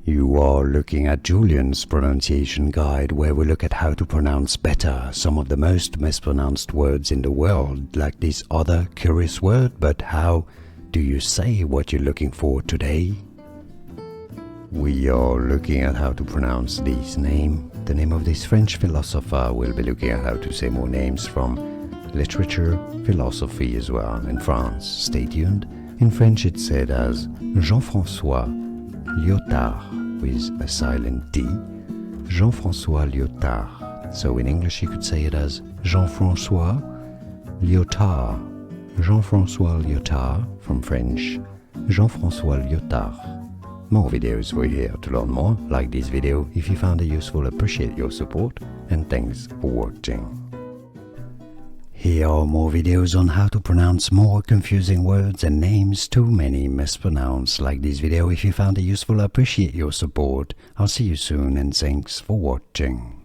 You are looking at Julian's pronunciation guide, where we look at how to pronounce better some of the most mispronounced words in the world, like this other curious word. But how do you say what you're looking for today? We are looking at how to pronounce this name, the name of this French philosopher. We'll be looking at how to say more names from literature, philosophy as well in France. Stay tuned. In French it's said as Jean-François Lyotard with a silent D. Jean-François Lyotard. So in English you could say it as Jean-François Lyotard. Jean-François Lyotard from French. Jean-François Lyotard. More videos for you here to learn more. Like this video if you found it useful, appreciate your support, and thanks for watching. Here are more videos on how to pronounce more confusing words and names too many mispronounced. Like this video if you found it useful, appreciate your support. I'll see you soon and thanks for watching.